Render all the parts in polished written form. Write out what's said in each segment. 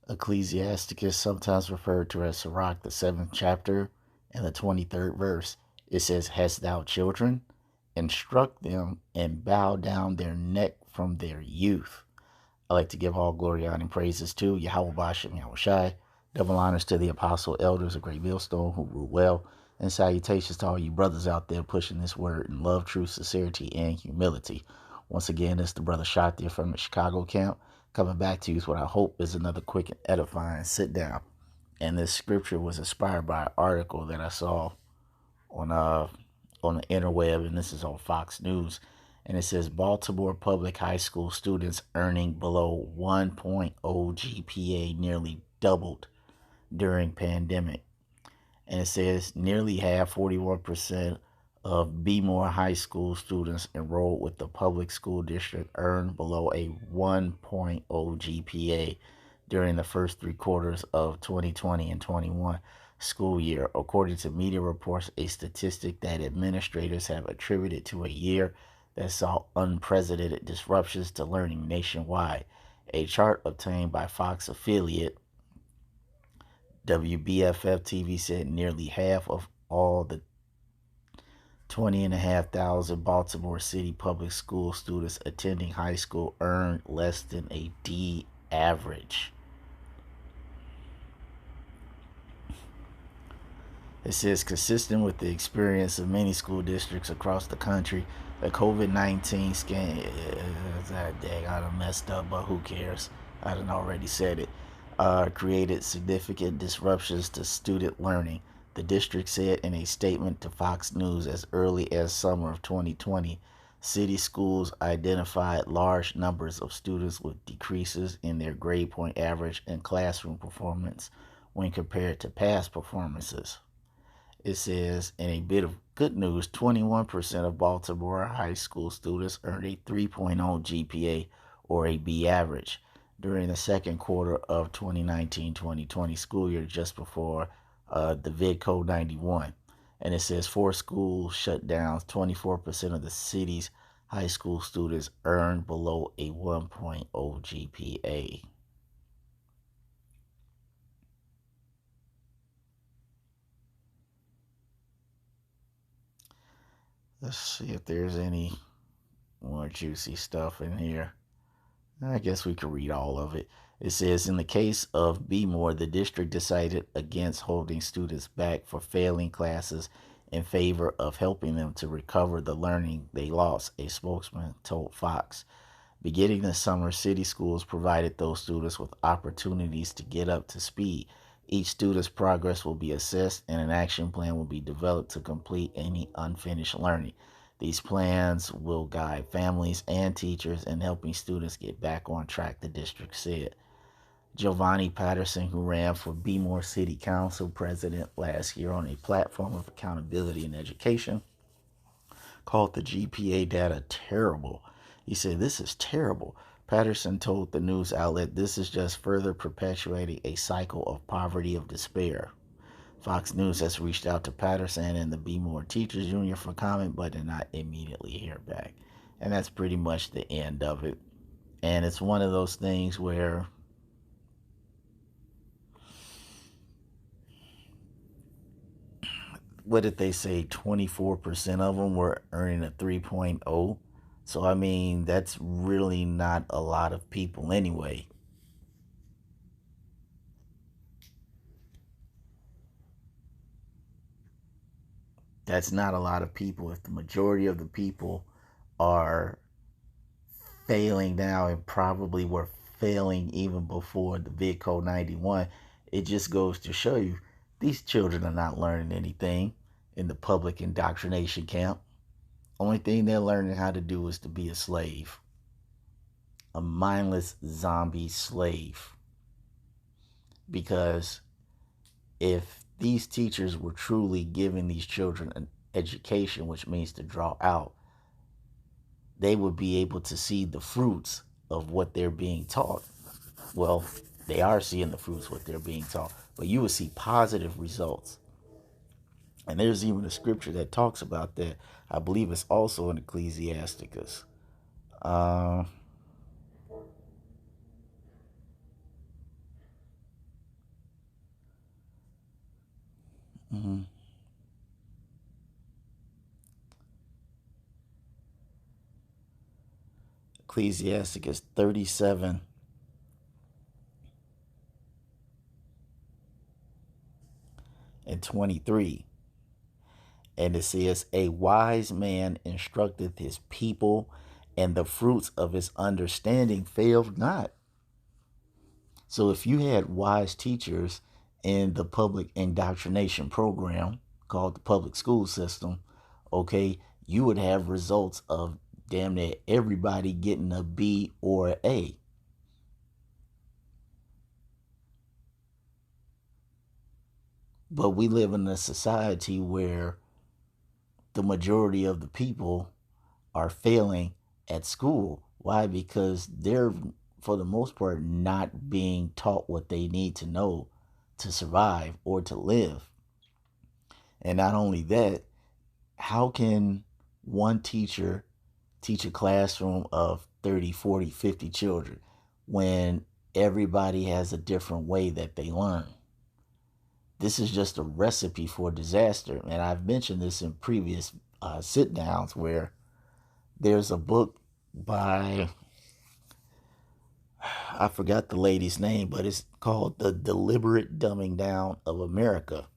Ecclesiasticus, sometimes referred to as Sirach, the 7th chapter and the 23rd verse. It says, Hast thou children? Instruct them and bow down their neck from their youth. I like to give all glory, honor, and praises to Yahweh Bashem, Yahweh Shai. Double honors to the apostle elders of Great Millstone who rule well. And salutations to all you brothers out there pushing this word in love, truth, sincerity, and humility. Once again, it's the brother Shatia from the Chicago camp coming back to you with what I hope is another quick and edifying sit down. And this scripture was inspired by an article that I saw on on the interweb, and this is on Fox News. And it says Baltimore public high school students earning below 1.0 GPA nearly doubled during pandemic. And it says nearly half, 41% of Bmore High School students enrolled with the public school district earned below a 1.0 GPA during the first 3 quarters of 2020 and 21 school year, according to media reports, a statistic that administrators have attributed to a year that saw unprecedented disruptions to learning nationwide. A chart obtained by Fox affiliate WBFF TV said nearly half of all the 20,500 Baltimore City public school students attending high school earned less than a D average. It says, consistent with the experience of many school districts across the country, the COVID-19 scan, dang, I done messed up, but who cares? I done already said it. Created significant disruptions to student learning, the district said in a statement to Fox News as early as summer of 2020. City schools identified large numbers of students with decreases in their grade point average and classroom performance when compared to past performances. It says, in a bit of good news, 21% of Baltimore high school students earned a 3.0 GPA or a B average during the second quarter of 2019-2020 school year, just before the VidCode 91. And it says 4 school shutdowns, 24% of the city's high school students earned below a 1.0 GPA. Let's see if there's any more juicy stuff in here. I guess we could read all of it. It says, in the case of Bmore, the district decided against holding students back for failing classes in favor of helping them to recover the learning they lost, a spokesman told Fox. Beginning this summer, city schools provided those students with opportunities to get up to speed. Each student's progress will be assessed and an action plan will be developed to complete any unfinished learning. These plans will guide families and teachers in helping students get back on track, the district said. Giovanni Patterson, who ran for Bmore City Council president last year on a platform of accountability in education, called the GPA data terrible. He said, This is terrible. Patterson told the news outlet, This is just further perpetuating a cycle of poverty of despair. Fox News has reached out to Patterson and the Bmore Teachers Union for comment, but did not immediately hear back. And that's pretty much the end of it. And it's one of those things where what did they say? 24% of them were earning a 3.0. So, I mean, that's really not a lot of people anyway. That's not a lot of people. If the majority of the people are failing now and probably were failing even before the VidCode 91, it just goes to show you these children are not learning anything in the public indoctrination camp. Only thing they're learning how to do is to be a slave, a mindless zombie slave. Because if these teachers were truly giving these children an education, which means to draw out, they would be able to see the fruits of what they're being taught. Well, they are seeing the fruits of what they're being taught, but you will see positive results. And there's even a scripture that talks about that. I believe it's also in Ecclesiasticus. Uh, Mm-hmm. Ecclesiasticus 37 and 23. And it says, a wise man instructeth his people, and the fruits of his understanding failed not. So if you had wise teachers in the public indoctrination program called the public school system, okay, you would have results of damn near everybody getting a B or an A. But we live in a society where the majority of the people are failing at school. Why? Because they're, for the most part, not being taught what they need to know to survive or to live. And not only that, how can one teacher teach a classroom of 30, 40, 50 children when everybody has a different way that they learn? This is just a recipe for disaster. And I've mentioned this in previous sit downs where there's a book by, I forgot the lady's name, but it's called The Deliberate Dumbing Down of America.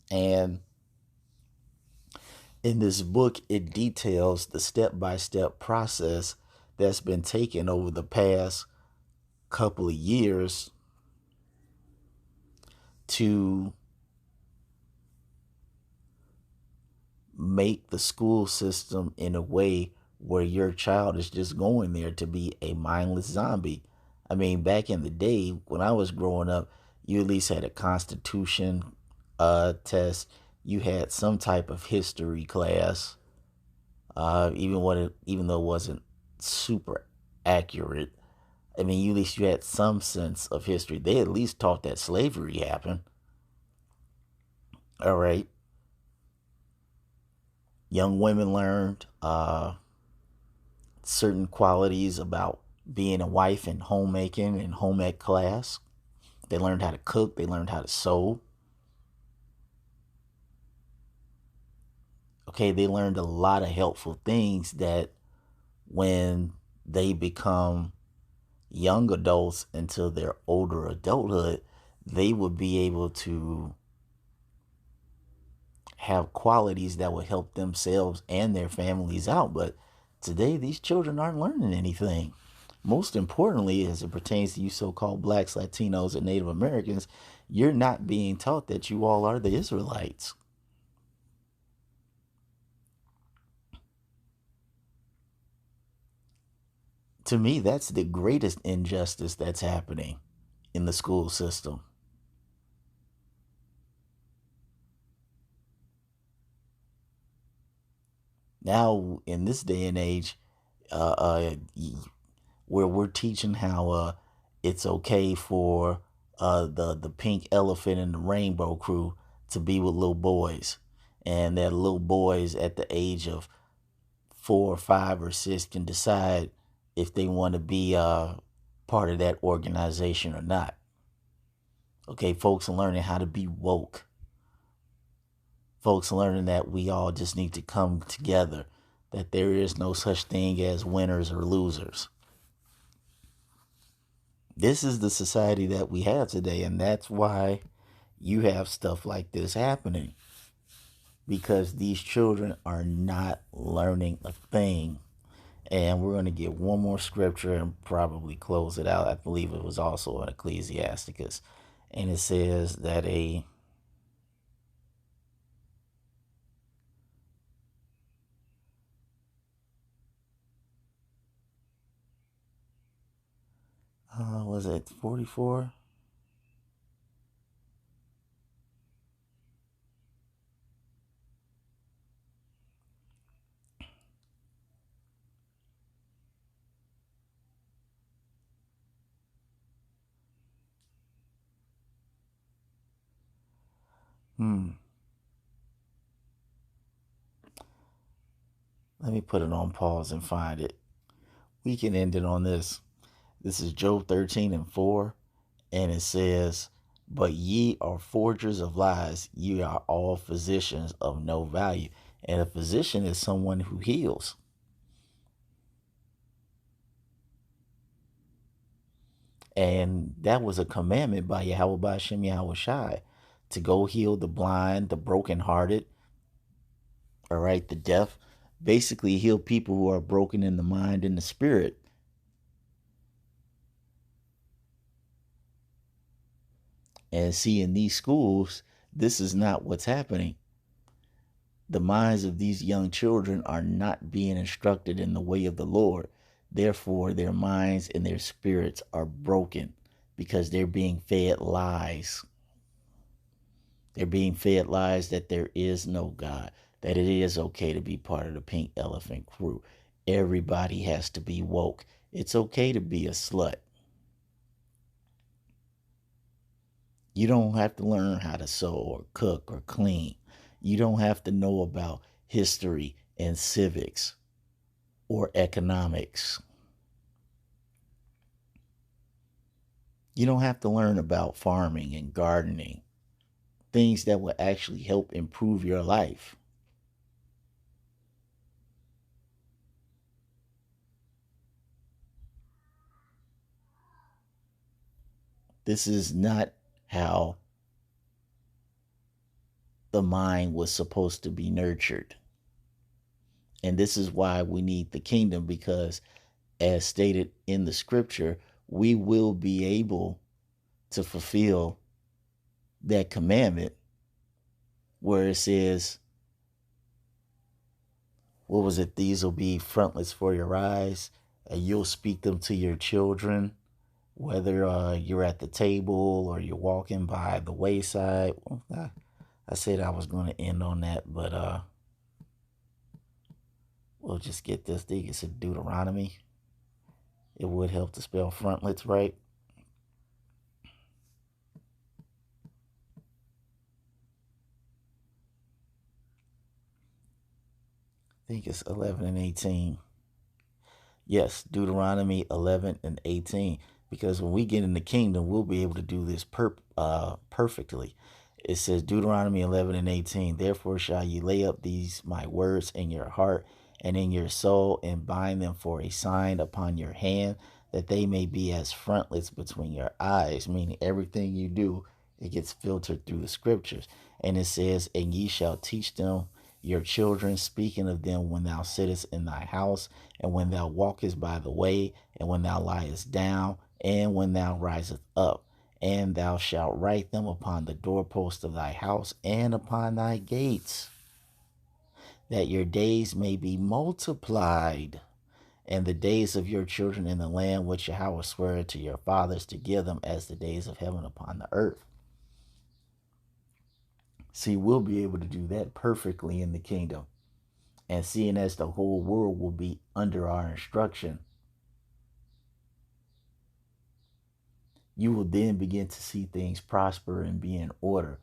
And in this book, it details the step by step process that's been taken over the past couple of years to make the school system in a way where your child is just going there to be a mindless zombie. I mean, back in the day when I was growing up, you at least had a constitution test. You had some type of history class, even though it wasn't super accurate. I mean, at least you had some sense of history. They at least taught that slavery happened. All right, young women learned certain qualities about being a wife and homemaking and home ec class. They learned how to cook. They learned how to sew. Okay, they learned a lot of helpful things that when they become young adults into their older adulthood, they would be able to have qualities that would help themselves and their families out. But today, these children aren't learning anything. Most importantly, as it pertains to you so called blacks, Latinos, and Native Americans, you're not being taught that you all are the Israelites. To me, that's the greatest injustice that's happening in the school system. Now, in this day and age, uh, uh, where we're teaching how it's okay for the pink elephant and the rainbow crew to be with little boys, and that little boys at the age of 4 or 5 or 6 can decide if they want to be part of that organization or not. Okay, folks are learning how to be woke. Folks are learning that we all just need to come together, that there is no such thing as winners or losers. This is the society that we have today, and that's why you have stuff like this happening, because these children are not learning a thing. And we're going to get one more scripture and probably close it out. I believe it was also in Ecclesiasticus, and it says that was it 44? Hmm. Let me put it on pause and find it. We can end it on this. This is Job 13 and 4, and it says, But ye are forgers of lies. Ye are all physicians of no value. And a physician is someone who heals. And that was a commandment by Yahweh Ba'ashem Yahweh Shai to go heal the blind, the brokenhearted, all right, the deaf. Basically, heal people who are broken in the mind and the spirit. And see, in these schools, this is not what's happening. The minds of these young children are not being instructed in the way of the Lord. Therefore, their minds and their spirits are broken because they're being fed lies. They're being fed lies that there is no God, that it is okay to be part of the Pink Elephant crew. Everybody has to be woke. It's okay to be a slut. You don't have to learn how to sew or cook or clean. You don't have to know about history and civics or economics. You don't have to learn about farming and gardening, things that will actually help improve your life. This is not how the mind was supposed to be nurtured. And this is why we need the kingdom, because as stated in the scripture, we will be able to fulfill that commandment where it says, what was it? These will be frontlets for your eyes, and you'll speak them to your children, whether you're at the table or you're walking by the wayside. Well, I said I was going to end on that, but we'll just get this thing. It's in Deuteronomy. It would help to spell frontlets right. I think it's 11 and 18. Yes, Deuteronomy 11 and 18. Because when we get in the kingdom, we'll be able to do this perfectly. It says Deuteronomy 11 and 18. Therefore shall ye lay up these my words in your heart and in your soul, and bind them for a sign upon your hand, that they may be as frontlets between your eyes. Meaning everything you do, it gets filtered through the scriptures. And it says, and ye shall teach them your children, speaking of them when thou sittest in thy house, and when thou walkest by the way, and when thou liest down, and when thou risest up. And thou shalt write them upon the doorpost of thy house and upon thy gates, that your days may be multiplied, and the days of your children in the land which Yahweh sware to your fathers to give them, as the days of heaven upon the earth. See, we'll be able to do that perfectly in the kingdom. And seeing as the whole world will be under our instruction, you will then begin to see things prosper and be in order.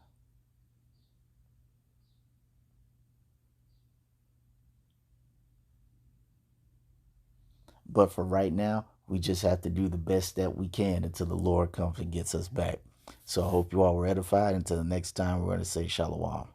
But for right now, we just have to do the best that we can until the Lord comes and gets us back. So I hope you all were edified. Until the next time, we're going to say Shalom.